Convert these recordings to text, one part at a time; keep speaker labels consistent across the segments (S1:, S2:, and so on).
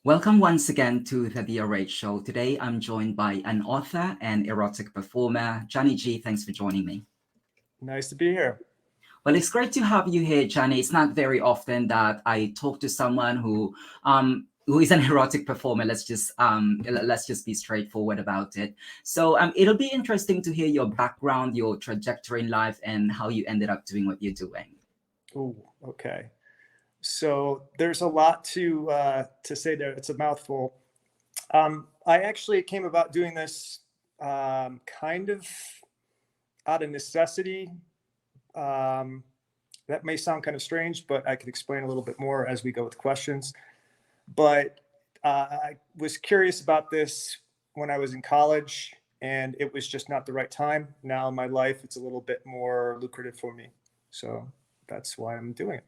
S1: Welcome once again to the DRH show. Today I'm joined by an author and erotic performer, Johnny G. Thanks for joining me.
S2: Nice to be here.
S1: Well, it's great to have you here, Johnny. It's not very often that I talk to someone who is an erotic performer. Let's just be straightforward about it. So it'll be interesting to hear your background, your trajectory in life, and how you ended up doing what you're doing.
S2: Oh, okay. So there's a lot to say there. It's a mouthful. I actually came about doing this kind of out of necessity. That may sound kind of strange, but I could explain a little bit more as we go with questions. But I was curious about this when I was in college, and it was just not the right time. Now in my life, it's a little bit more lucrative for me. So that's why I'm doing it.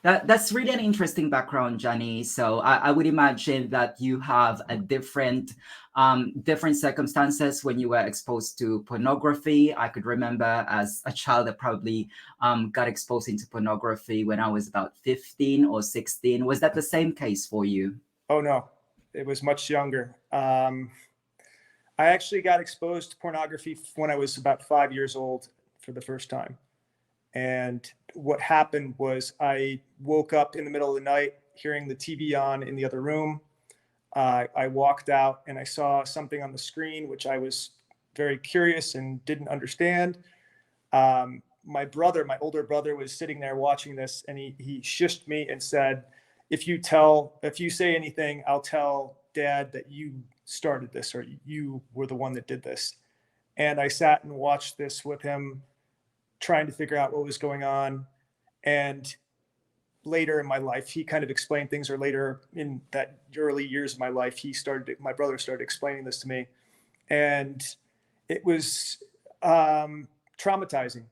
S1: That's really an interesting background, Johnny. So I would imagine that you have a different circumstances when you were exposed to pornography. I could remember as a child that probably got exposed into pornography when I was about 15 or 16. Was that the same case for you?
S2: Oh, no, it was much younger. I actually got exposed to pornography when I was about 5 years old for the first time. And what happened was I woke up in the middle of the night hearing the TV on in the other room. I walked out and I saw something on the screen, which I was very curious and didn't understand. My older brother was sitting there watching this, and he shushed me and said, if you say anything, I'll tell Dad that you started this or you were the one that did this. And I sat and watched this with him, trying to figure out what was going on. And later in my life, he kind of explained things, or later in that early years of my life, my brother started explaining this to me. And it was traumatizing.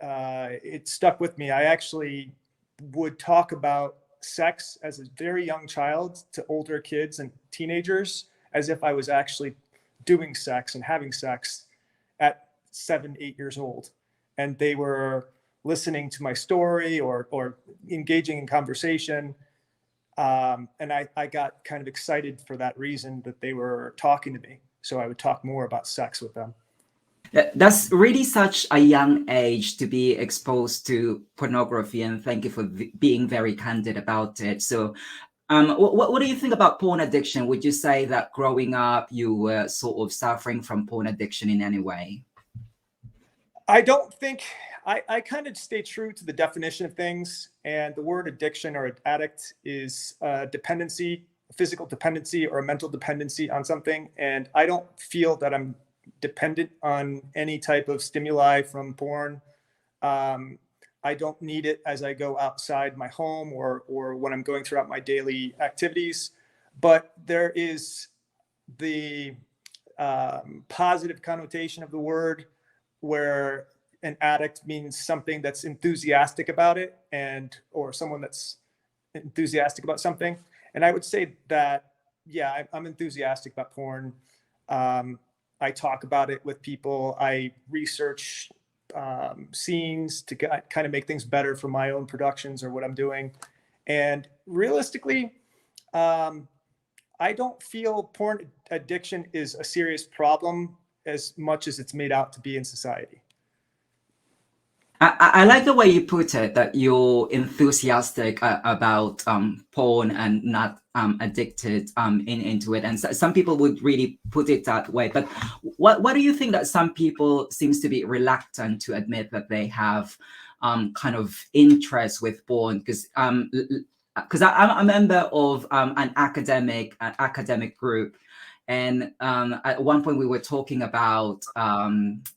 S2: It stuck with me. I actually would talk about sex as a very young child to older kids and teenagers as if I was actually doing sex and having sex at 7, 8 years old. And they were listening to my story or engaging in conversation. And I got kind of excited for that reason, that they were talking to me. So I would talk more about sex with them.
S1: That's really such a young age to be exposed to pornography, and thank you for being very candid about it. So what do you think about porn addiction? Would you say that growing up you were sort of suffering from porn addiction in any way?
S2: I don't think I kind of stay true to the definition of things, and the word addiction or addict is dependency, physical dependency or a mental dependency on something. And I don't feel that I'm dependent on any type of stimuli from porn. I don't need it as I go outside my home or when I'm going throughout my daily activities. But there is the positive connotation of the word, where an addict means something that's enthusiastic about it, or someone that's enthusiastic about something. And I would say that, yeah, I'm enthusiastic about porn. I talk about it with people. I research scenes to kind of make things better for my own productions or what I'm doing. And realistically, I don't feel porn addiction is a serious problem as much as it's made out to be in society.
S1: I like the way you put it, that you're enthusiastic about porn and not addicted into it. And some people would really put it that way. But what do you think that some people seems to be reluctant to admit that they have kind of interest with porn? Because I'm a member of an academic group. And at one point we were talking about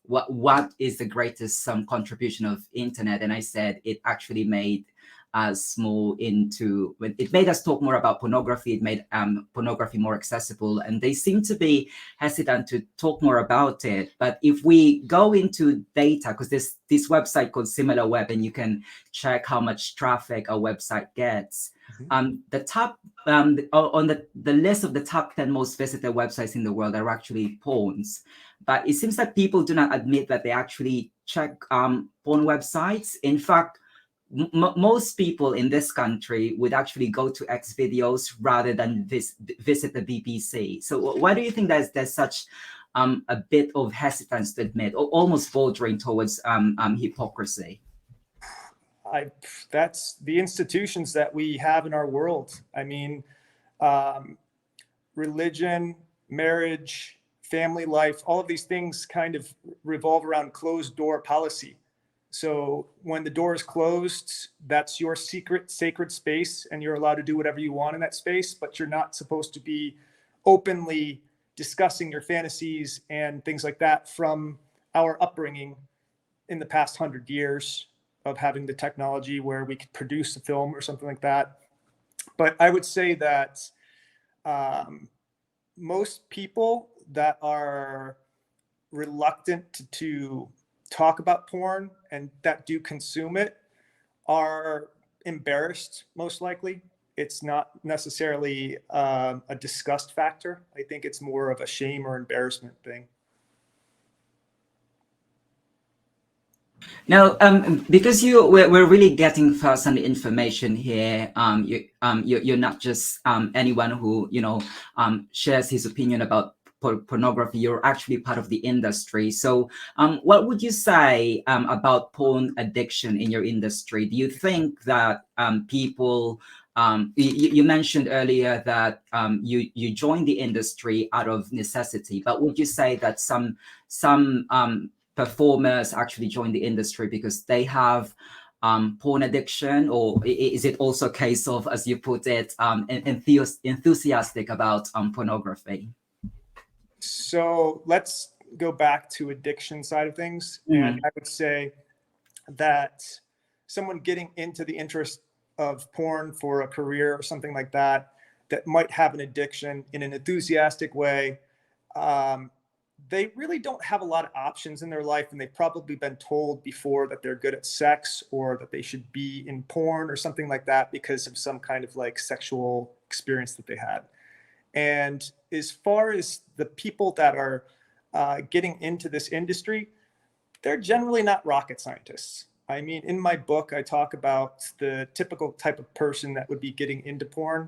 S1: what is the greatest contribution of internet, and I said it actually made us it made us talk more about pornography. It made pornography more accessible, and they seem to be hesitant to talk more about it. But if we go into data, because this website called SimilarWeb, and you can check how much traffic a website gets. The top on the list of the top 10 most visited websites in the world are actually porns, but it seems that people do not admit that they actually check porn websites. In fact, most people in this country would actually go to X videos rather than visit the BBC. So why do you think there's such a bit of hesitance to admit, or almost bordering towards hypocrisy?
S2: That's the institutions that we have in our world. I mean, religion, marriage, family life, all of these things kind of revolve around closed door policy. So when the door is closed, that's your secret, sacred space, and you're allowed to do whatever you want in that space, but you're not supposed to be openly discussing your fantasies and things like that from our upbringing in the past 100 years of having the technology where we could produce a film or something like that. But I would say that most people that are reluctant to talk about porn and that do consume it are embarrassed, most likely. It's not necessarily a disgust factor. I think it's more of a shame or embarrassment thing.
S1: Now, because we're really getting first-hand information here. You're not just anyone who shares his opinion about pornography. You're actually part of the industry. So, what would you say about porn addiction in your industry? Do you think that people? You mentioned earlier that you joined the industry out of necessity, but would you say that some performers actually join the industry because they have porn addiction, or is it also a case of, as you put it, enthusiastic about pornography?
S2: So let's go back to addiction side of things. And I would say that someone getting into the interest of porn for a career or something like that, that might have an addiction in an enthusiastic way, they really don't have a lot of options in their life, and they've probably been told before that they're good at sex or that they should be in porn or something like that because of some kind of like sexual experience that they had. And as far as the people that are getting into this industry, they're generally not rocket scientists. I mean, in my book, I talk about the typical type of person that would be getting into porn,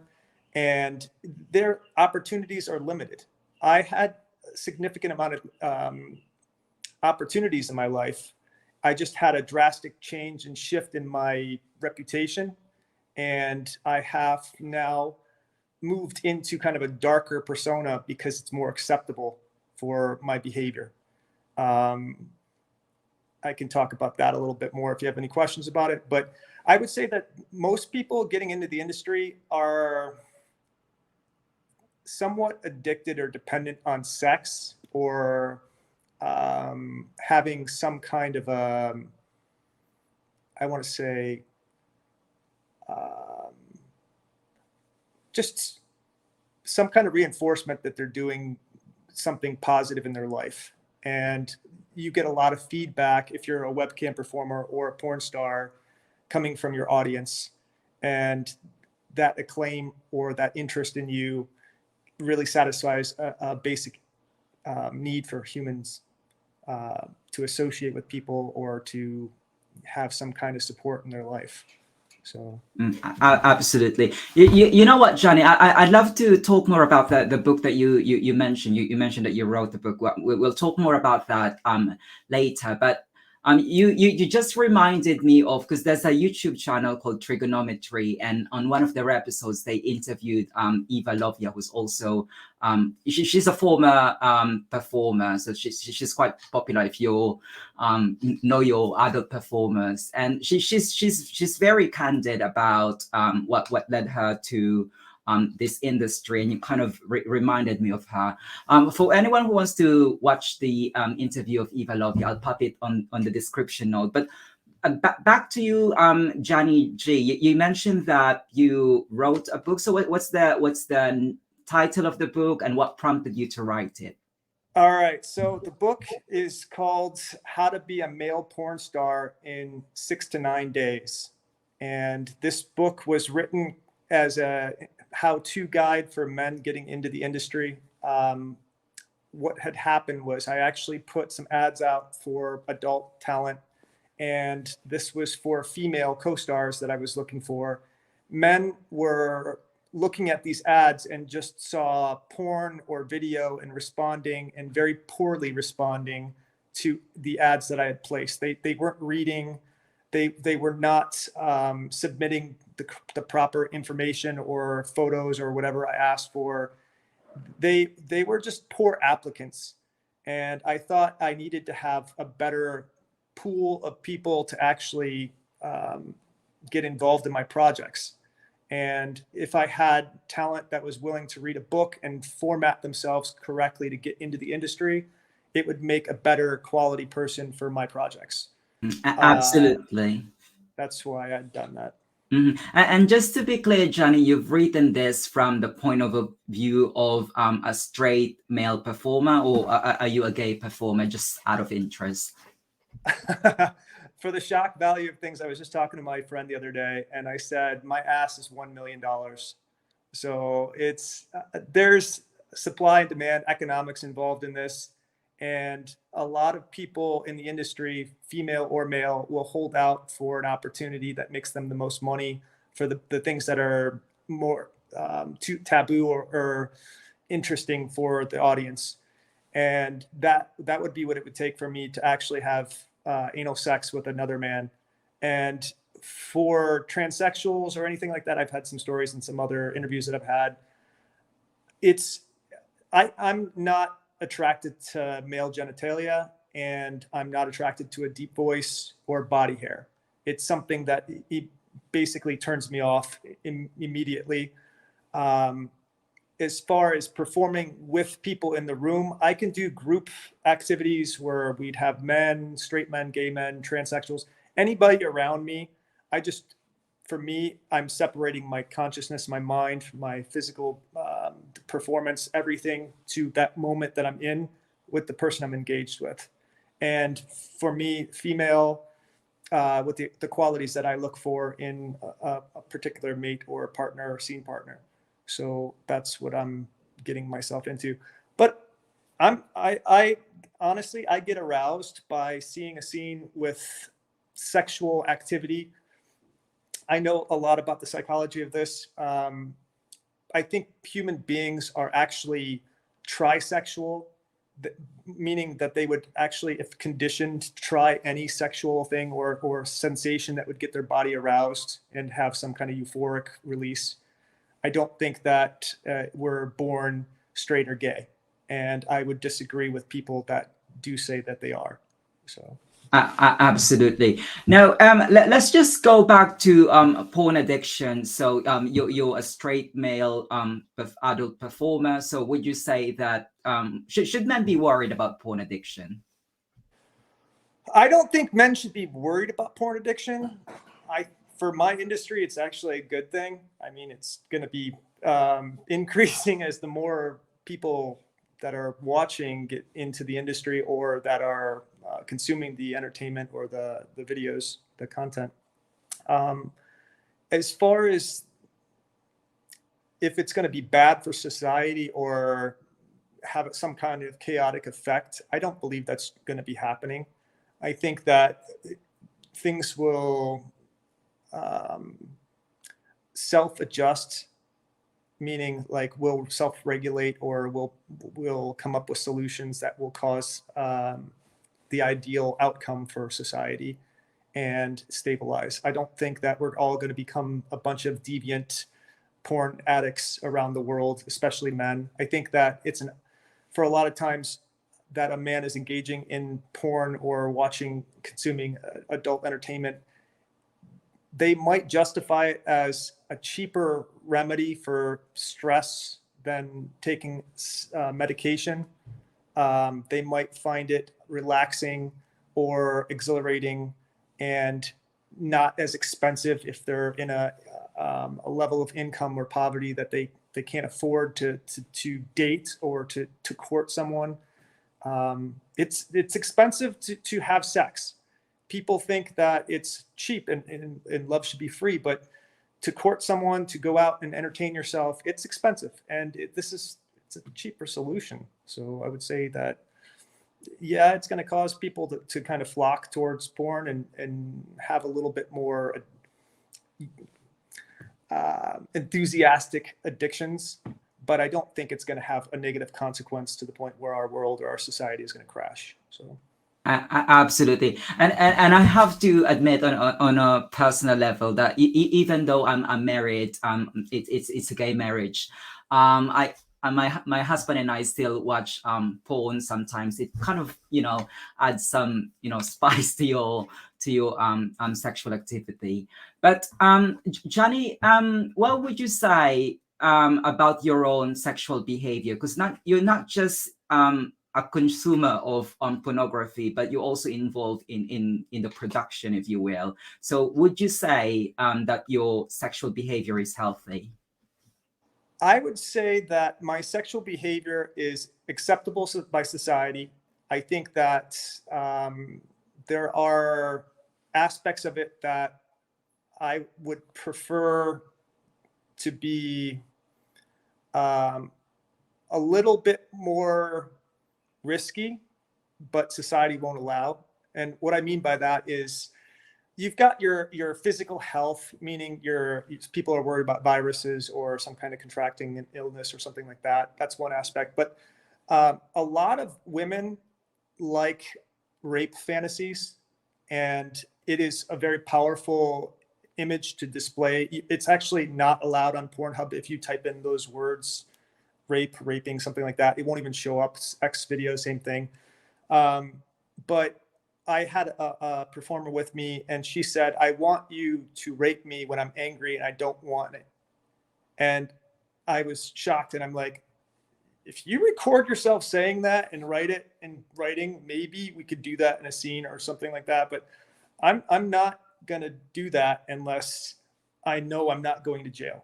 S2: and their opportunities are limited. I had significant amount of opportunities in my life. I just had a drastic change and shift in my reputation, and I have now moved into kind of a darker persona because it's more acceptable for my behavior. I can talk about that a little bit more if you have any questions about it, but I would say that most people getting into the industry are somewhat addicted or dependent on sex, or having some kind of I want to say, just some kind of reinforcement that they're doing something positive in their life. And you get a lot of feedback if you're a webcam performer or a porn star coming from your audience, and that acclaim or that interest in you really satisfies a basic need for humans to associate with people or to have some kind of support in their life. So
S1: absolutely. You know what, Johnny, I'd love to talk more about the book that you mentioned. You mentioned that you wrote the book. We'll talk more about that later, but you just reminded me of, because there's a YouTube channel called Trigonometry, and on one of their episodes they interviewed Eva Lovia, who's also she's a former performer, so she's quite popular if you know your other performers, and she's very candid about what led her to this industry, and you kind of reminded me of her. For anyone who wants to watch the interview of Eva Lovia, I'll pop it on the description note. But back to you, Johnny G. You mentioned that you wrote a book. So what's the title of the book, and what prompted you to write it?
S2: All right. So the book is called How to Be a Male Porn Star in 6 to 9 Days. And this book was written as a how-to guide for men getting into the industry. What had happened was I actually put some ads out for adult talent, and this was for female co-stars that I was looking for. Men were looking at these ads and just saw porn or video and responding, and very poorly responding to the ads that I had placed. They weren't reading. They were not submitting the proper information or photos or whatever I asked for. They were just poor applicants. And I thought I needed to have a better pool of people to actually get involved in my projects. And if I had talent that was willing to read a book and format themselves correctly to get into the industry, it would make a better quality person for my projects.
S1: Absolutely.
S2: That's why I'd done that.
S1: And just to be clear, Johnny, you've written this from the point of view of a straight male performer, or are you a gay performer, just out of interest?
S2: For the shock value of things, I was just talking to my friend the other day, and I said, my ass is $1 million. So it's there's supply and demand economics involved in this. And a lot of people in the industry, female or male, will hold out for an opportunity that makes them the most money for the things that are more too taboo or interesting for the audience. And that would be what it would take for me to actually have anal sex with another man. And for transsexuals or anything like that, I've had some stories and some other interviews that I've had. I'm not attracted to male genitalia, and I'm not attracted to a deep voice or body hair. It's something that basically turns me off immediately. As far as performing with people in the room, I can do group activities where we'd have men, straight men, gay men, transsexuals, anybody around me. For me, I'm separating my consciousness, my mind, my physical performance, everything to that moment that I'm in with the person I'm engaged with. And for me, female, with the qualities that I look for in a particular mate or partner or scene partner. So that's what I'm getting myself into. But I honestly, I get aroused by seeing a scene with sexual activity. I know a lot about the psychology of this. I think human beings are actually trisexual, meaning that they would actually, if conditioned, try any sexual thing or sensation that would get their body aroused and have some kind of euphoric release. I don't think that we're born straight or gay. And I would disagree with people that do say that they are. So.
S1: Absolutely. Now, let's just go back to porn addiction. So you're a straight male adult performer. So would you say that should men be worried about porn addiction?
S2: I don't think men should be worried about porn addiction. For my industry, it's actually a good thing. I mean, it's going to be increasing as the more people that are watching get into the industry or that are consuming the entertainment or the videos, the content. As far as if it's going to be bad for society or have some kind of chaotic effect, I don't believe that's going to be happening. I think that things will self-adjust, meaning like we'll self-regulate or we'll come up with solutions that will cause the ideal outcome for society and stabilize. I don't think that we're all going to become a bunch of deviant porn addicts around the world, especially men. I think that for a lot of times that a man is engaging in porn or consuming adult entertainment, they might justify it as a cheaper remedy for stress than taking medication. They might find it relaxing or exhilarating and not as expensive if they're in a level of income or poverty that they can't afford to date or to court someone. It's expensive to have sex. People think that it's cheap and love should be free, but to court someone, to go out and entertain yourself, it's expensive. And it's a cheaper solution. So I would say that yeah, it's going to cause people to kind of flock towards porn and have a little bit more enthusiastic addictions. But I don't think it's going to have a negative consequence to the point where our world or our society is going to crash. So.
S1: Absolutely, and I have to admit on a personal level that even though I'm married, it's a gay marriage. I my husband and I still watch porn sometimes. It kind of adds some spice to your sexual activity. But Johnny, what would you say about your own sexual behavior? Because you're not just a consumer of pornography, but you're also involved in the production, if you will. So would you say that your sexual behavior is healthy?
S2: I would say that my sexual behavior is acceptable by society. I think that there are aspects of it that I would prefer to be a little bit more risky, but society won't allow. And what I mean by that is you've got your physical health, meaning people are worried about viruses or some kind of contracting an illness or something like that. That's one aspect. But a lot of women like rape fantasies, and it is a very powerful image to display. It's actually not allowed on Pornhub. If you type in those words, raping, something like that, it won't even show up. X video, same thing. But I had a performer with me, and she said, "I want you to rape me when I'm angry, and I don't want it." And I was shocked, and I'm like, if you record yourself saying that and write it in writing, maybe we could do that in a scene or something like that. But I'm not gonna do that unless I know I'm not going to jail.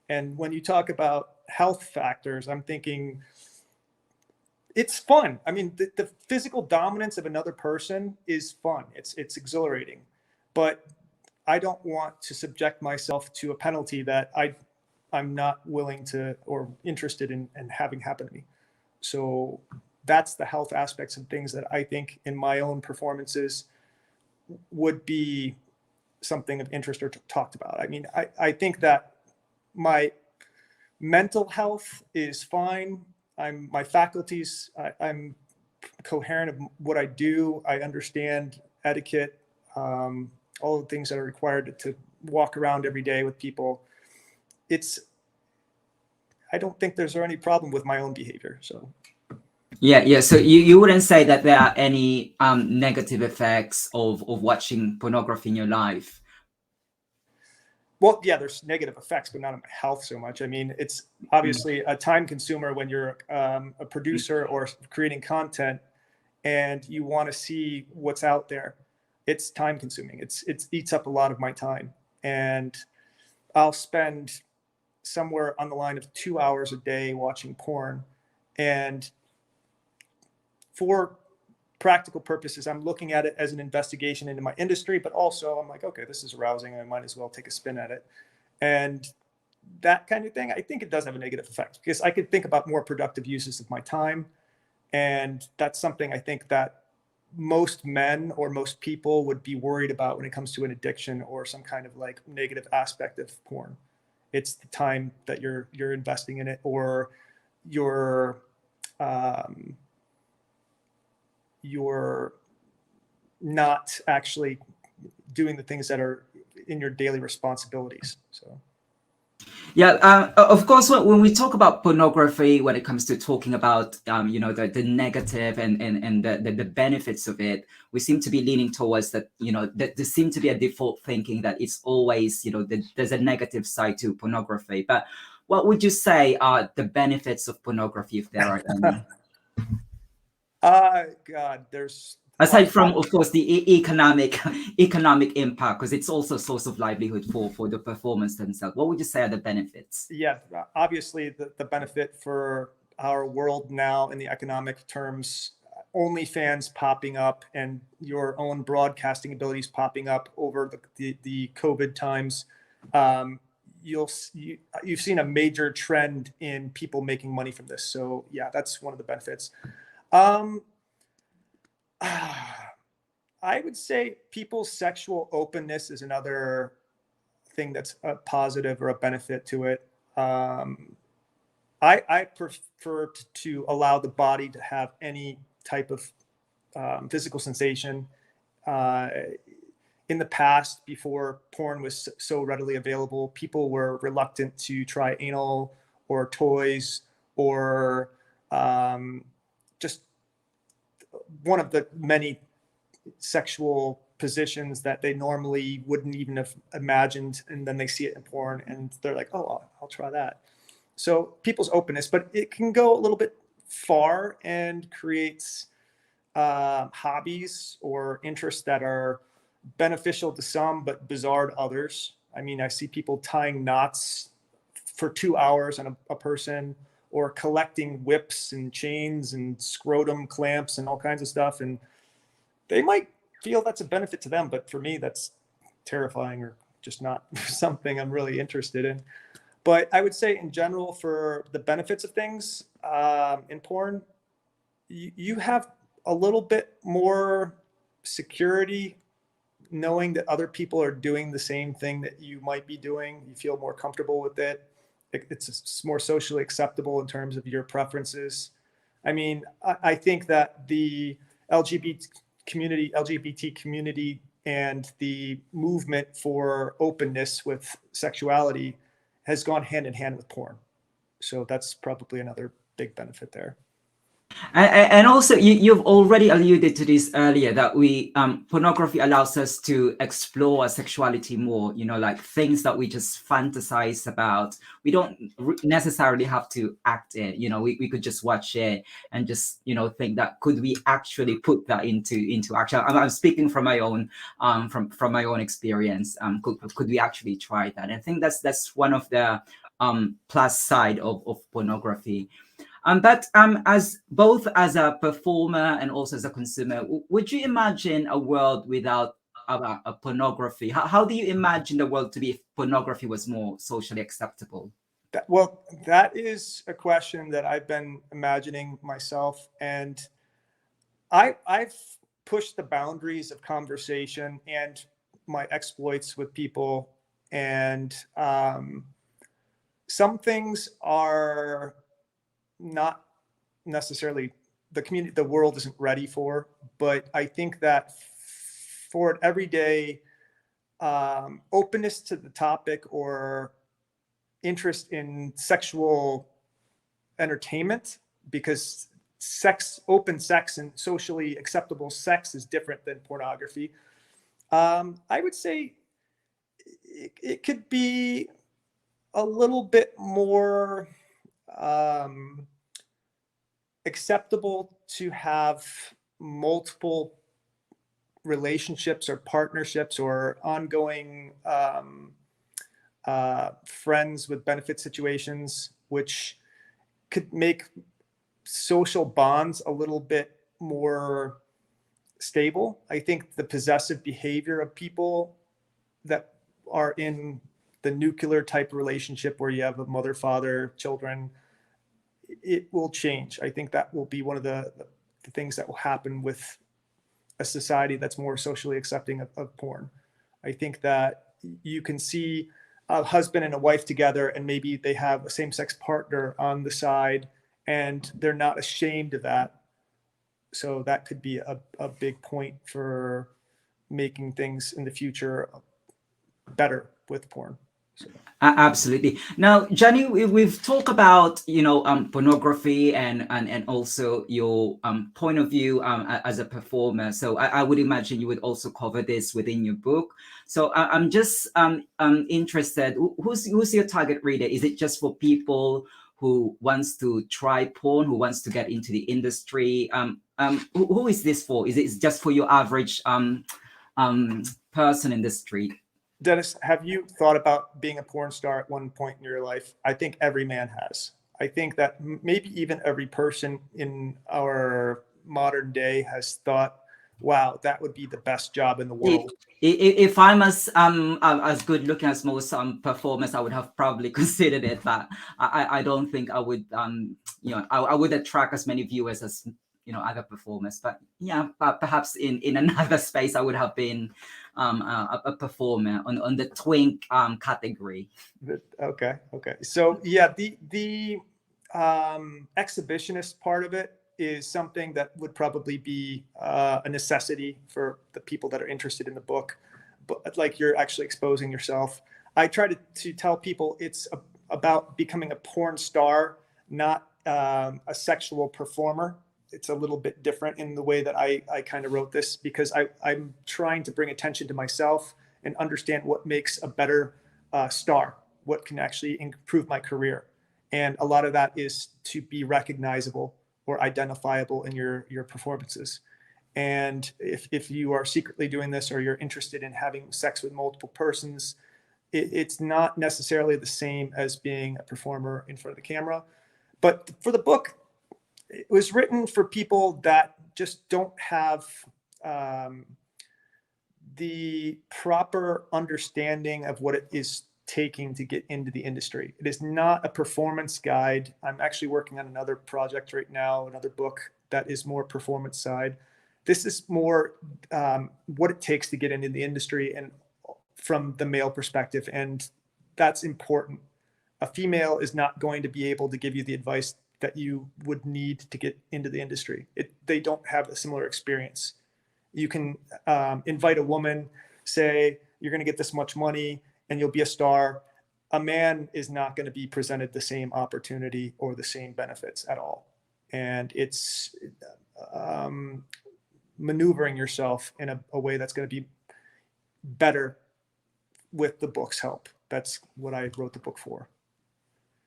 S2: And when you talk about health factors, I'm thinking it's fun. I mean, the physical dominance of another person is fun. It's exhilarating, but I don't want to subject myself to a penalty that I'm not willing to or interested in having happen to me. So that's the health aspects of things that I think in my own performances would be something of interest or talked about. I mean, I think that my mental health is fine. My faculties, I'm coherent of what I do. I understand etiquette, all the things that are required to walk around every day with people. I don't think there's any problem with my own behavior. So.
S1: Yeah. So you wouldn't say that there are any negative effects of watching pornography in your life?
S2: Well, yeah, there's negative effects, but not on my health so much. I mean, it's obviously a time consumer when you're a producer or creating content and you want to see what's out there. It's time consuming. It eats up a lot of my time. And I'll spend somewhere on the line of 2 hours a day watching porn. And for practical purposes, I'm looking at it as an investigation into my industry, but also I'm like, okay, this is arousing. I might as well take a spin at it. And that kind of thing, I think it does have a negative effect because I could think about more productive uses of my time. And that's something I think that most men or most people would be worried about when it comes to an addiction or some kind of like negative aspect of porn. It's the time that you're investing in it, or you're not actually doing the things that are in your daily responsibilities. So.
S1: Yeah, of course, when we talk about pornography, when it comes to talking about the negative and the benefits of it, we seem to be leaning towards that. That there seems to be a default thinking that it's always there's a negative side to pornography. But what would you say are the benefits of pornography, if there are any?
S2: God, there's
S1: aside from, of course, the economic impact, because it's also a source of livelihood for the performers themselves. What would you say are the benefits?
S2: Yeah, obviously the benefit for our world now in the economic terms, OnlyFans popping up and your own broadcasting abilities popping up over the COVID times. You've seen a major trend in people making money from this. So yeah, that's one of the benefits. I would say people's sexual openness is another thing that's a positive or a benefit to it. I prefer to allow the body to have any type of physical sensation. In the past, before porn was so readily available, people were reluctant to try anal or toys or just one of the many sexual positions that they normally wouldn't even have imagined, and then they see it in porn and they're like, oh, I'll try that. So people's openness, but it can go a little bit far and creates hobbies or interests that are beneficial to some but bizarre to others. I mean, I see people tying knots for 2 hours on a person, or collecting whips and chains and scrotum clamps and all kinds of stuff, and they might feel that's a benefit to them, but for me that's terrifying or just not something I'm really interested in. But I would say in general, for the benefits of things in porn, you have a little bit more security knowing that other people are doing the same thing that you might be doing. You feel more comfortable with it. It's more socially acceptable in terms of your preferences. I mean, I think that the LGBT community and the movement for openness with sexuality has gone hand in hand with porn. So that's probably another big benefit there.
S1: And also, you've already alluded to this earlier, that pornography allows us to explore our sexuality more, like things that we just fantasize about. We don't necessarily have to act it, we could just watch it and just, think that could we actually put that into action. I'm speaking from my own from my own experience. Could we actually try that? And I think that's one of the plus side of pornography. But as both as a performer and also as a consumer, would you imagine a world without a pornography? How do you imagine the world to be if pornography was more socially acceptable?
S2: Well, that is a question that I've been imagining myself, and I've pushed the boundaries of conversation and my exploits with people, and some things are not necessarily the world isn't ready for, but I think that for an everyday openness to the topic or interest in sexual entertainment, because open sex and socially acceptable sex is different than pornography. I would say it could be a little bit more acceptable to have multiple relationships or partnerships or ongoing friends with benefit situations, which could make social bonds a little bit more stable. I think the possessive behavior of people that are in the nuclear type relationship where you have a mother, father, children, it will change. I think that will be one of the things that will happen with a society that's more socially accepting of porn. I think that you can see a husband and a wife together, and maybe they have a same-sex partner on the side, and they're not ashamed of that. So that could be a big point for making things in the future better with porn. So.
S1: Absolutely. Now, Johnny, we've talked about pornography and also your point of view as a performer. So I would imagine you would also cover this within your book. So I'm just interested. Who's your target reader? Is it just for people who wants to try porn, who wants to get into the industry? Who is this for? Is it just for your average person in the street?
S2: Dennis, have you thought about being a porn star at one point in your life? I think every man has. I think that maybe even every person in our modern day has thought, wow, that would be the best job in the world.
S1: If I'm as good looking as most performers, I would have probably considered it, but I don't think I would I would attract as many viewers as other performers. But yeah, but perhaps in another space I would have been a performer on the twink category.
S2: Okay. So yeah, the exhibitionist part of it is something that would probably be a necessity for the people that are interested in the book. But like, you're actually exposing yourself. I try to tell people it's about becoming a porn star, not a sexual performer. It's a little bit different in the way that I kind of wrote this, because I'm trying to bring attention to myself and understand what makes a better star, what can actually improve my career. And a lot of that is to be recognizable or identifiable in your performances. And if you are secretly doing this, or you're interested in having sex with multiple persons, it's not necessarily the same as being a performer in front of the camera. But for the book, it was written for people that just don't have the proper understanding of what it is taking to get into the industry. It is not a performance guide. I'm actually working on another project right now, another book that is more performance side. This is more what it takes to get into the industry, and from the male perspective. And that's important. A female is not going to be able to give you the advice that you would need to get into the industry. They don't have a similar experience. You can invite a woman, say, you're going to get this much money and you'll be a star. A man is not going to be presented the same opportunity or the same benefits at all. And it's maneuvering yourself in a way that's going to be better with the book's help. That's what I wrote the book for.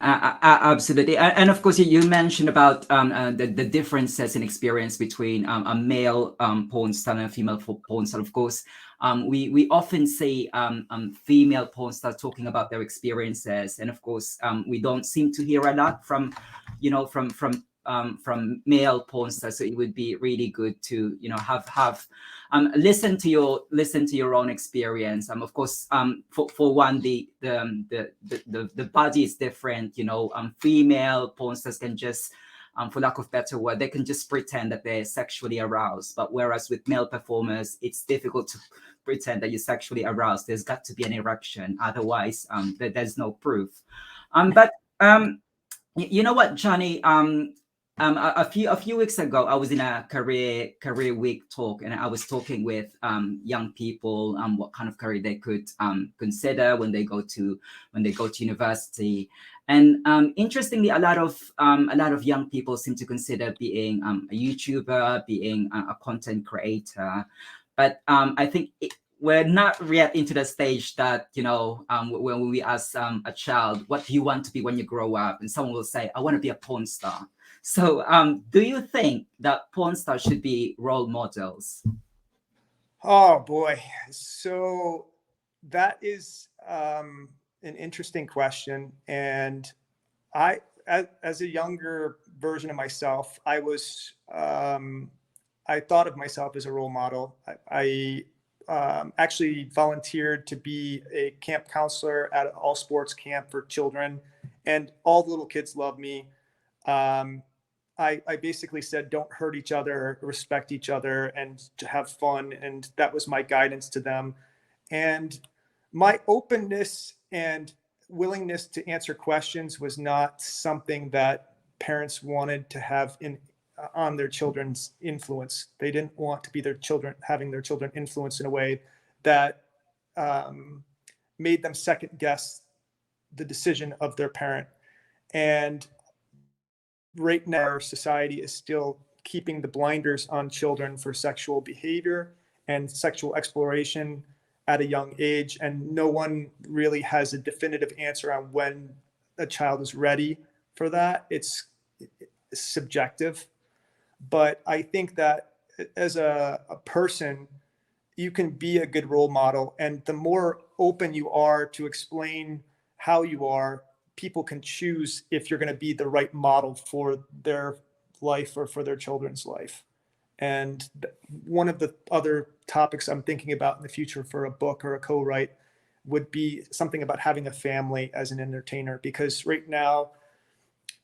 S1: Absolutely, and of course, you mentioned about the differences in experience between a male porn star and a female porn star. Of course, we often see female porn stars talking about their experiences, and of course, we don't seem to hear a lot from male porn stars. So it would be really good to have listen to your own experience. Of course, for one, the body is different. Female porn stars can just, for lack of better word, they can just pretend that they're sexually aroused. But whereas with male performers, it's difficult to pretend that you're sexually aroused. There's got to be an erection, otherwise there's no proof. But you know what, Johnny? A few weeks ago, I was in a career week talk, and I was talking with young people what kind of career they could consider when they go to university. And interestingly, a lot of young people seem to consider being a YouTuber, being a content creator. But I think we're not yet into the stage that when we ask a child, what do you want to be when you grow up, and someone will say, I want to be a porn star. So do you think that porn stars should be role models?
S2: Oh boy, so that is an interesting question. And I, as a younger version of myself, I thought of myself as a role model. I actually volunteered to be a camp counselor at an all sports camp for children, and all the little kids love me. I basically said, don't hurt each other, respect each other, and to have fun. And that was my guidance to them. And my openness and willingness to answer questions was not something that parents wanted to have on their children's influence. They didn't want to be having their children influenced in a way that made them second guess the decision of their parent. And right now, our society is still keeping the blinders on children for sexual behavior and sexual exploration at a young age. And no one really has a definitive answer on when a child is ready for that. It's subjective. But I think that as a person, you can be a good role model. And the more open you are to explain how you are, people can choose if you're going to be the right model for their life or for their children's life. And one of the other topics I'm thinking about in the future for a book or a co-write would be something about having a family as an entertainer, because right now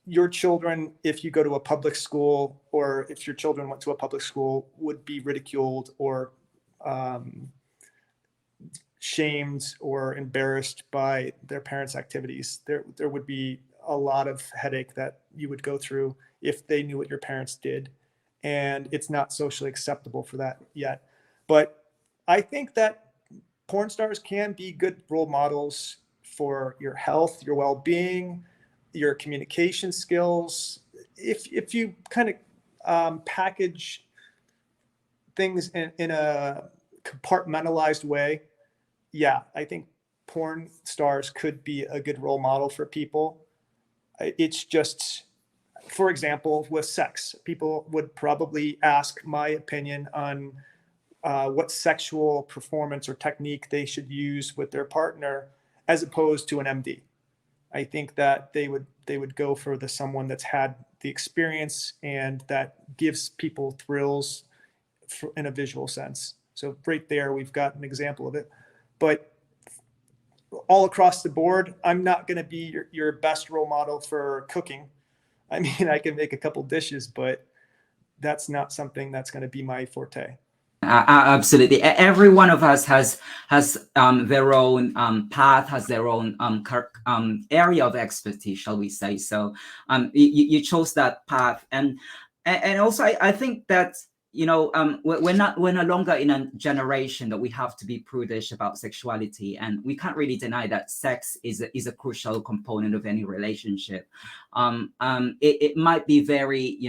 S2: your children, if you go to a public school, or if your children went to a public school, would be ridiculed or shamed or embarrassed by their parents' activities. There would be a lot of headache that you would go through if they knew what your parents did. And it's not socially acceptable for that yet. But I think that porn stars can be good role models for your health, your well-being, your communication skills. If you kind of package things in a compartmentalized way, yeah, I think porn stars could be a good role model for people. It's just, for example, with sex, people would probably ask my opinion on what sexual performance or technique they should use with their partner, as opposed to an MD. I think that they would go for someone that's had the experience and that gives people thrills in a visual sense. So right there, we've got an example of it. But all across the board, I'm not going to be your best role model for cooking. I mean, I can make a couple dishes, but that's not something that's going to be my forte.
S1: Absolutely. Every one of us has their own path, has their own area of expertise, shall we say? So you chose that path, and also I think that, you know, we're no longer in a generation that we have to be prudish about sexuality, and we can't really deny that sex is a crucial component of any relationship. It might be very,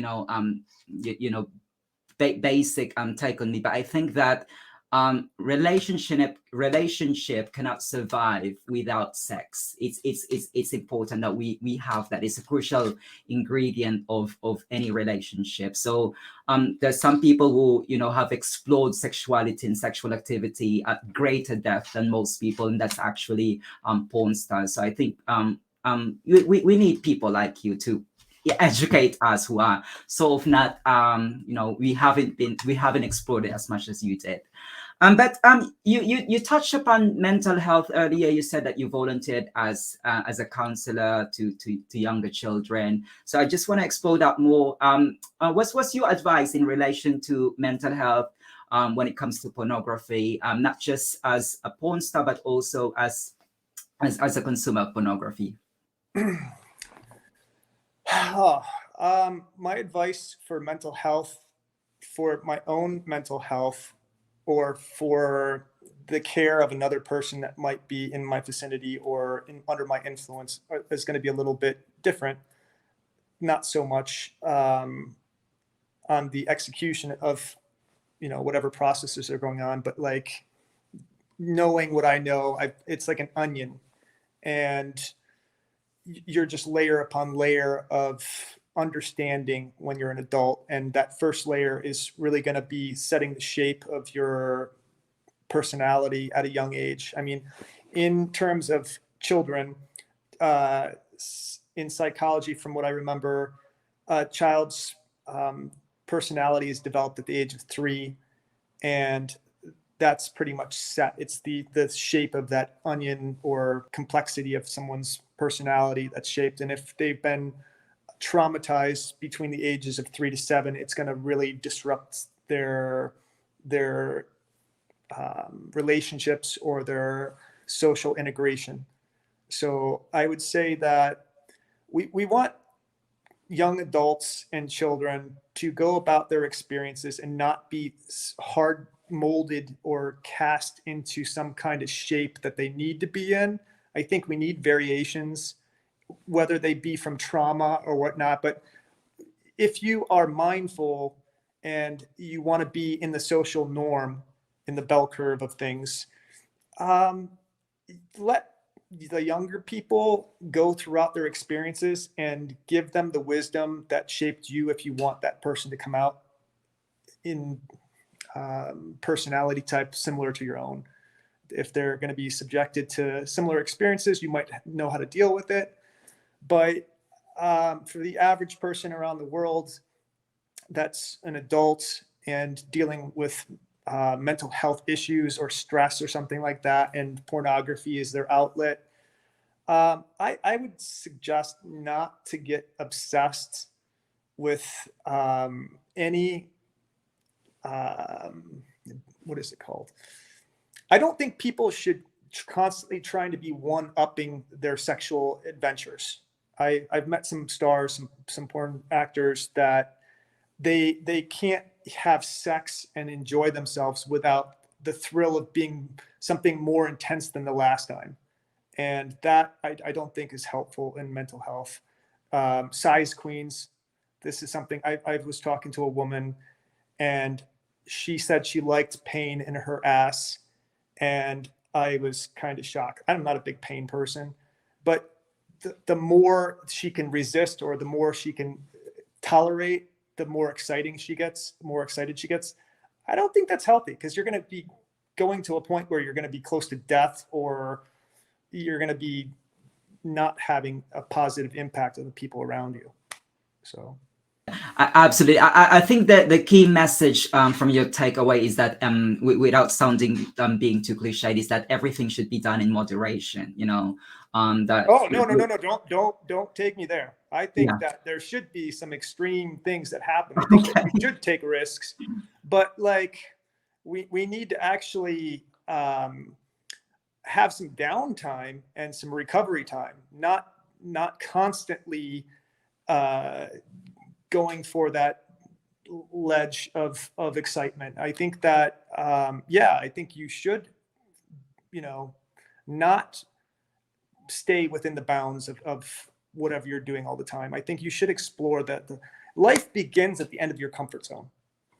S1: basic take on me, but I think that relationship cannot survive without sex. It's important that we have that. It's a crucial ingredient of any relationship. So there's some people who, you know, have explored sexuality and sexual activity at greater depth than most people, and that's actually porn stars. So I think we need people like you to educate us who are sort of not we haven't explored it as much as you did. But you touched upon mental health earlier. You said that you volunteered as a counselor to younger children. So I just want to explore that more. What's your advice in relation to mental health when it comes to pornography, not just as a porn star, but also as a consumer of pornography?
S2: My advice for mental health, for my own mental health, or for the care of another person that might be in my vicinity or under my influence, is going to be a little bit different. Not so much on the execution of, whatever processes are going on, but like knowing what I know, it's like an onion, and you're just layer upon layer of understanding when you're an adult. And that first layer is really going to be setting the shape of your personality at a young age. I mean, in terms of children, in psychology, from what I remember, a child's personality is developed at the age of 3, and that's pretty much set. It's the shape of that onion or complexity of someone's personality that's shaped. And if they've been traumatized between the ages of 3 to 7, it's going to really disrupt their relationships or their social integration. So I would say that we want young adults and children to go about their experiences and not be hard molded or cast into some kind of shape that they need to be in. I think we need variations, whether they be from trauma or whatnot. But if you are mindful and you want to be in the social norm, in the bell curve of things, let the younger people go throughout their experiences and give them the wisdom that shaped you, if you want that person to come out in personality type similar to your own. If they're going to be subjected to similar experiences, you might know how to deal with it. But for the average person around the world that's an adult and dealing with mental health issues or stress or something like that, and pornography is their outlet, I would suggest not to get obsessed with any, what is it called? I don't think people should constantly trying to be one-upping their sexual adventures. I've met some stars, some porn actors that they can't have sex and enjoy themselves without the thrill of being something more intense than the last time. And that I don't think is helpful in mental health. Size queens. This is something I was talking to a woman, and she said she liked pain in her ass, and I was kind of shocked. I'm not a big pain person, but the more she can resist, or the more she can tolerate, the more exciting she gets, the more excited she gets. I don't think that's healthy, because you're going to be going to a point where you're going to be close to death, or you're going to be not having a positive impact on the people around you. So.
S1: Absolutely. I think that the key message from your takeaway is that without sounding being too cliched, is that everything should be done in moderation. That.
S2: Oh, no! Don't take me there. I think
S1: Yeah.
S2: that there should be some extreme things that happen. I think that you should take risks, but like we need to actually have some downtime and some recovery time, not constantly going for that ledge of excitement. I think that I think you should, not stay within the bounds of whatever you're doing all the time. I think you should explore that the life begins at the end of your comfort zone.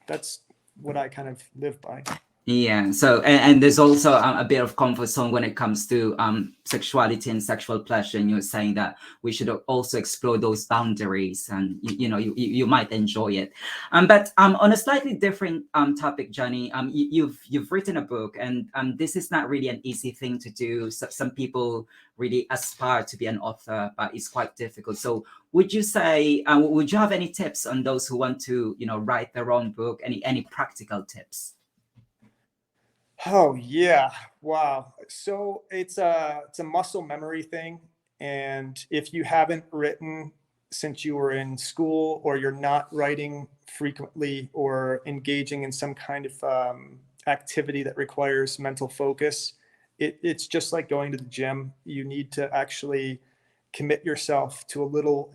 S2: That's what I kind of live by.
S1: Yeah. So, and there's also a bit of comfort zone when it comes to sexuality and sexual pleasure. And you're saying that we should also explore those boundaries, and you might enjoy it. But on a slightly different topic, Johnny, you've written a book, and this is not really an easy thing to do. So some people really aspire to be an author, but it's quite difficult. So would you say, would you have any tips on those who want to, write their own book? Any practical tips?
S2: Oh yeah, wow. So it's a muscle memory thing, and if you haven't written since you were in school, or you're not writing frequently, or engaging in some kind of activity that requires mental focus, it's just like going to the gym. You need to actually commit yourself to a little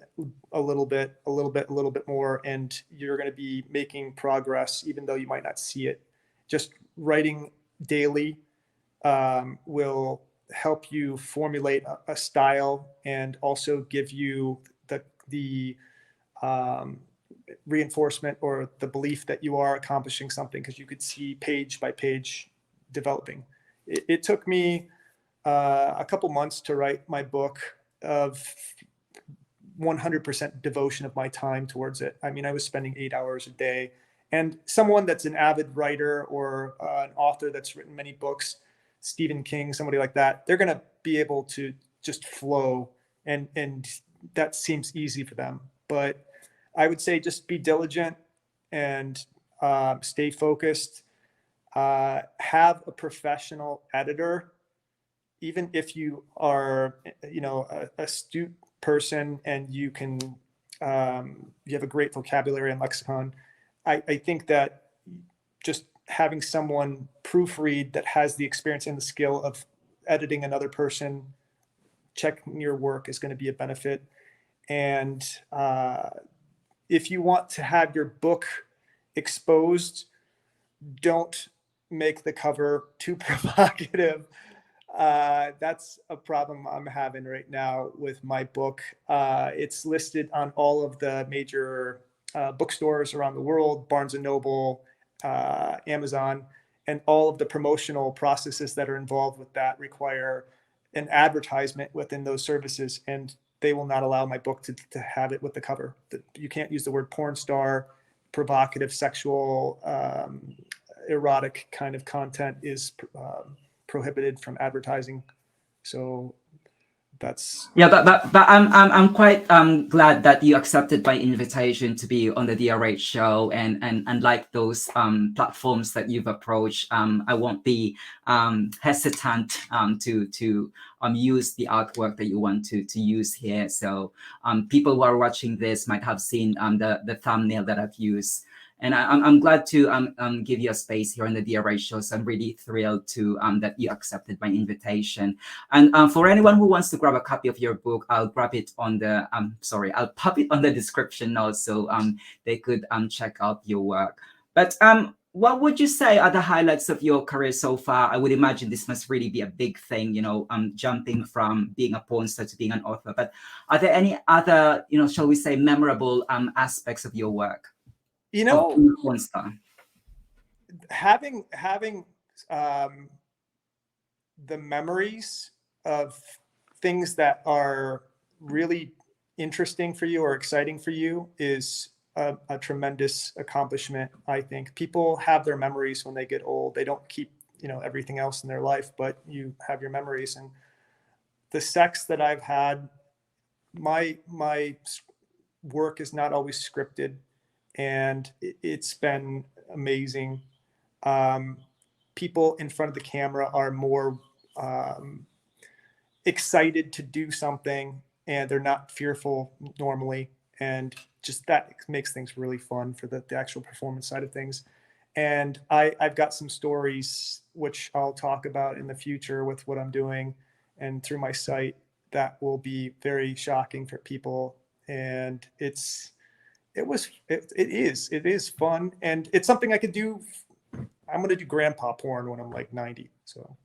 S2: bit more, and you're going to be making progress even though you might not see it. Just writing daily will help you formulate a style, and also give you the reinforcement, or the belief that you are accomplishing something, because you could see page by page developing. It took me a couple months to write my book, of 100% devotion of my time towards it. I mean, I was spending 8 hours a day. And someone that's an avid writer, or an author that's written many books, Stephen King, somebody like that, they're going to be able to just flow, and that seems easy for them. But I would say just be diligent, and stay focused. Have a professional editor, even if you are, a astute person, and you can, you have a great vocabulary and lexicon. I think that just having someone proofread that has the experience and the skill of editing another person, checking your work, is going to be a benefit. And if you want to have your book exposed, don't make the cover too provocative. That's a problem I'm having right now with my book. It's listed on all of the major bookstores around the world, Barnes and Noble, Amazon, and all of the promotional processes that are involved with that require an advertisement within those services, and they will not allow my book to have it with the cover. You can't use the word porn star. Provocative, sexual, erotic kind of content is prohibited from advertising. So that's
S1: Yeah, but I'm quite glad that you accepted my invitation to be on the DRH show, and like those platforms that you've approached, I won't be hesitant to use the artwork that you want to use here. So people who are watching this might have seen the thumbnail that I've used. And I'm glad to give you a space here on the DRH show. So I'm really thrilled to that you accepted my invitation. And for anyone who wants to grab a copy of your book, I'll grab it on the I'll pop it on the description notes so they could check out your work. But what would you say are the highlights of your career so far? I would imagine this must really be a big thing, jumping from being a porn star to being an author. But are there any other, shall we say, memorable aspects of your work? Of being a porn star?
S2: Having the memories of things that are really interesting for you or exciting for you is a tremendous accomplishment. I think people have their memories when they get old. They don't keep, everything else in their life, but you have your memories. And the sex that I've had, my work is not always scripted, and it's been amazing. People in front of the camera are more excited to do something, and they're not fearful normally, and just that makes things really fun for the actual performance side of things. And I've got some stories which I'll talk about in the future with what I'm doing and through my site that will be very shocking for people. And it is fun, and it's something I could do. I'm going to do grandpa porn when I'm like 90. So.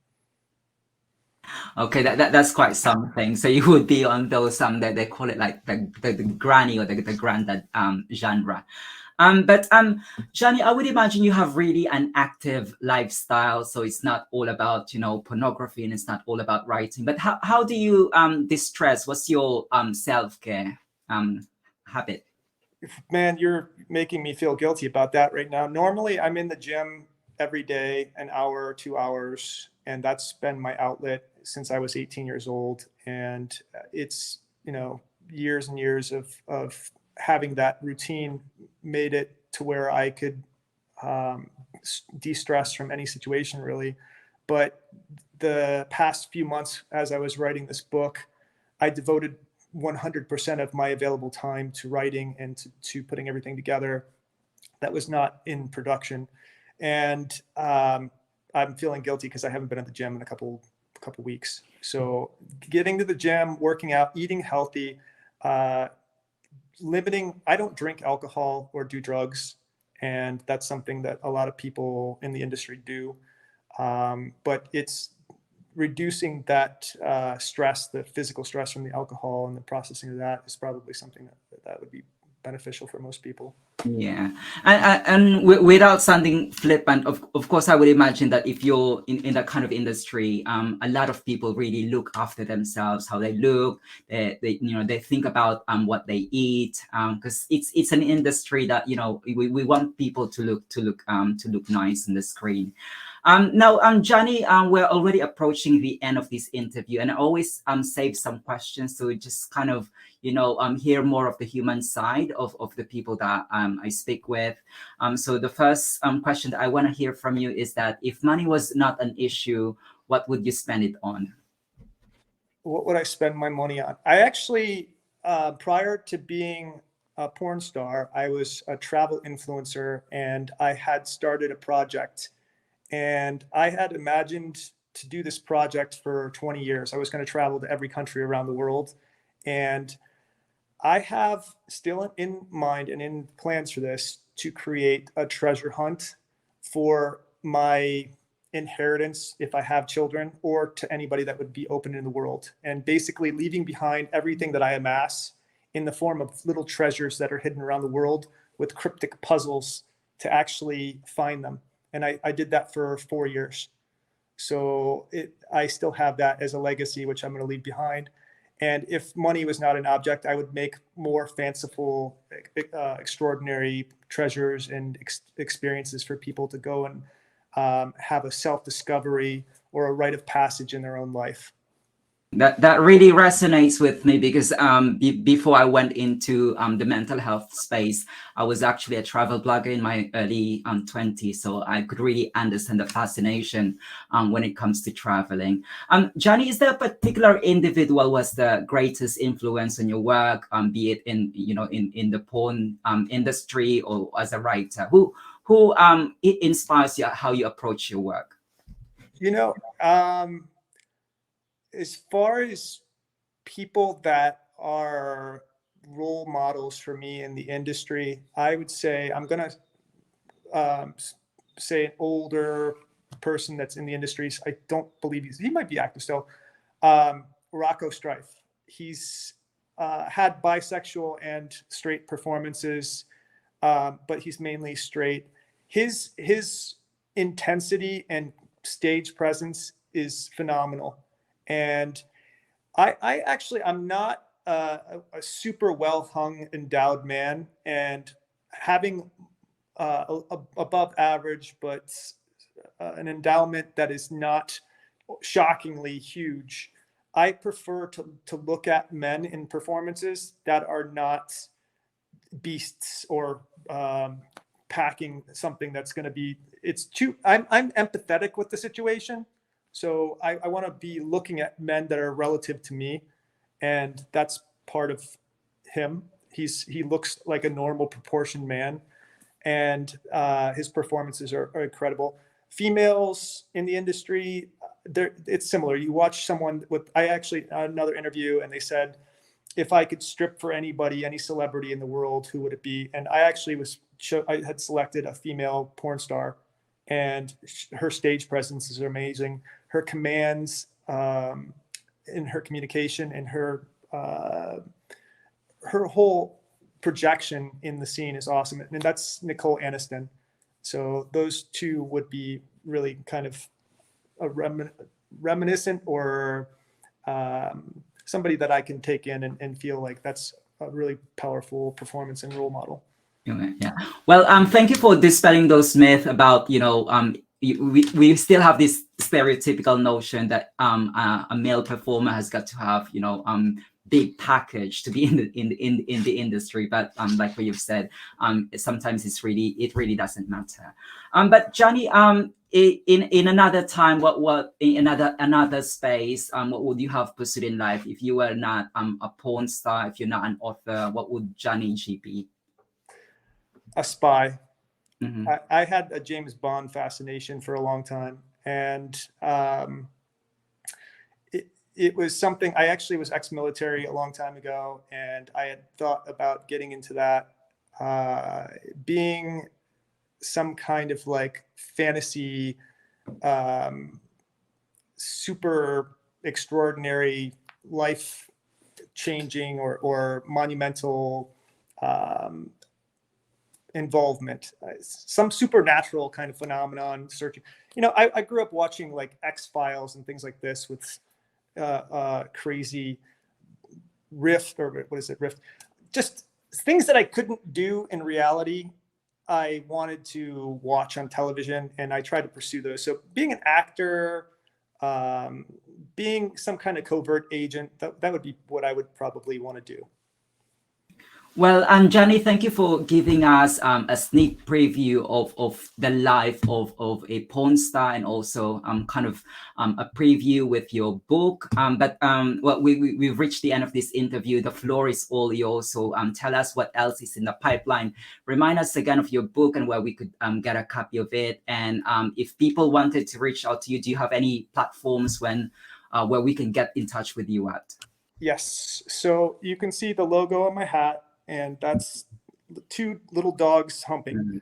S1: Okay, that's quite something. So you would be on those that they call it like the granny or the granddad genre. But Johnny, I would imagine you have really an active lifestyle. So it's not all about pornography, and it's not all about writing. But how do you distress? What's your self-care habit?
S2: Man, you're making me feel guilty about that right now. Normally, I'm in the gym every day, an hour, 2 hours, and that's been my outlet since I was 18 years old. And it's, years and years of having that routine made it to where I could de-stress from any situation, really. But the past few months, as I was writing this book, I devoted 100% of my available time to writing and to putting everything together that was not in production. And I'm feeling guilty because I haven't been at the gym in a couple weeks. So getting to the gym, working out, eating healthy, limiting. I don't drink alcohol or do drugs, and that's something that a lot of people in the industry do. But it's reducing that stress, the physical stress from the alcohol, and the processing of that is probably something that would be beneficial for most people.
S1: Yeah, and without sounding flippant, of course, I would imagine that if you're in that kind of industry, a lot of people really look after themselves, how they look, they think about what they eat, because it's an industry that we want people to look nice on the screen. Now, Johnny, we're already approaching the end of this interview, and I always save some questions to just kind of hear more of the human side of the people that I speak with. So the first question that I want to hear from you is that if money was not an issue, what would you spend it on?
S2: What would I spend my money on? I actually, prior to being a porn star, I was a travel influencer, and I had started a project. And I had imagined to do this project for 20 years. I was going to travel to every country around the world. And I have still in mind and in plans for this to create a treasure hunt for my inheritance if I have children, or to anybody that would be open in the world, and basically leaving behind everything that I amass in the form of little treasures that are hidden around the world, with cryptic puzzles to actually find them. And I did that for 4 years. So I still have that as a legacy, which I'm going to leave behind. And if money was not an object, I would make more fanciful, extraordinary treasures and experiences for people to go and have a self-discovery or a rite of passage in their own life.
S1: That really resonates with me because before I went into the mental health space, I was actually a travel blogger in my early 20s, so I could really understand the fascination when it comes to traveling. Johnny, is there a particular individual who was the greatest influence on your work, be it in in the porn industry or as a writer? Who it inspires you how you approach your work?
S2: You know, as far as people that are role models for me in the industry, I would say I'm going to say an older person that's in the industry. I don't believe he might be active still. Rocco Strife. He's had bisexual and straight performances, but he's mainly straight. His intensity and stage presence is phenomenal, and I actually I'm not a super well hung endowed man, and having above average, but an endowment that is not shockingly huge. I prefer to look at men in performances that are not beasts or packing something that's going to be. It's too. I'm empathetic with the situation, so I want to be looking at men that are relative to me, and that's part of him. He looks like a normal proportioned man, and his performances are incredible. Females in the industry, it's similar. You watch someone with. I actually another interview, and they said, if I could strip for anybody, any celebrity in the world, who would it be? And I actually I had selected a female porn star, and her stage presence is amazing. Her commands in her communication and her whole projection in the scene is awesome. And that's Nicole Aniston. So those two would be really kind of a reminiscent or somebody that I can take in and feel like that's a really powerful performance and role model.
S1: Yeah. Well, thank you for dispelling those myths about, we still have this stereotypical notion that a male performer has got to have, big package to be in the industry. But like what you've said, sometimes it really doesn't matter. But Johnny, in another time, what in another space, what would you have pursued in life if you were not a porn star? If you're not an author, what would Johnny G be?
S2: A spy.
S1: Mm-hmm.
S2: I had a James Bond fascination for a long time, and it was something. I actually was ex-military a long time ago, and I had thought about getting into that, being some kind of like fantasy, super extraordinary, life changing or monumental involvement, some supernatural kind of phenomenon searching. I grew up watching like X-Files and things like this with crazy Rift, or what is it, Rift? Just things that I couldn't do in reality. I wanted to watch on television, and I tried to pursue those. So being an actor, being some kind of covert agent, that would be what I would probably want to do.
S1: Well, Johnny, thank you for giving us a sneak preview of the life of a porn star, and also kind of a preview with your book. But well, we've reached the end of this interview. The floor is all yours. So tell us what else is in the pipeline. Remind us again of your book and where we could get a copy of it. And if people wanted to reach out to you, do you have any platforms where we can get in touch with you at?
S2: Yes. So you can see the logo on my hat, and that's two little dogs humping. Mm-hmm.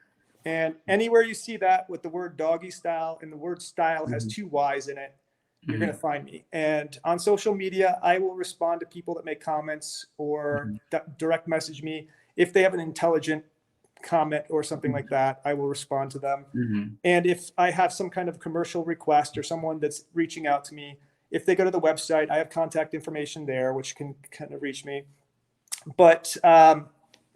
S2: And anywhere you see that with the word doggy style, and the word style has two Y's in it, you're going to find me. And on social media, I will respond to people that make comments or direct message me. If they have an intelligent comment or something like that, I will respond to them. And if I have some kind of commercial request or someone that's reaching out to me, if they go to the website, I have contact information there, which can kind of reach me. But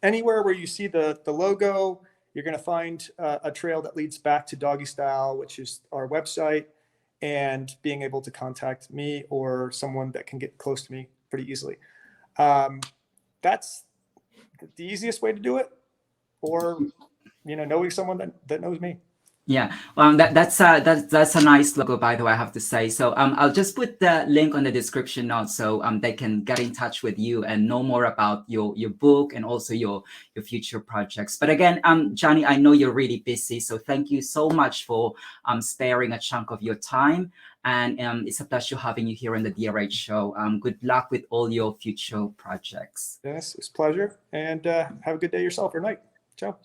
S2: anywhere where you see the logo, you're going to find a trail that leads back to Doggy Style, which is our website. and being able to contact me or someone that can get close to me pretty easily. That's the easiest way to do it, or, knowing someone that knows me.
S1: Yeah, that's a nice logo, by the way, I have to say. So I'll just put the link on the description notes so they can get in touch with you and know more about your book and also your future projects. But again, Johnny, I know you're really busy, so thank you so much for sparing a chunk of your time. And it's a pleasure having you here on the DRH show. Good luck with all your future projects.
S2: Yes, it's a pleasure, and have a good day yourself or night. Ciao.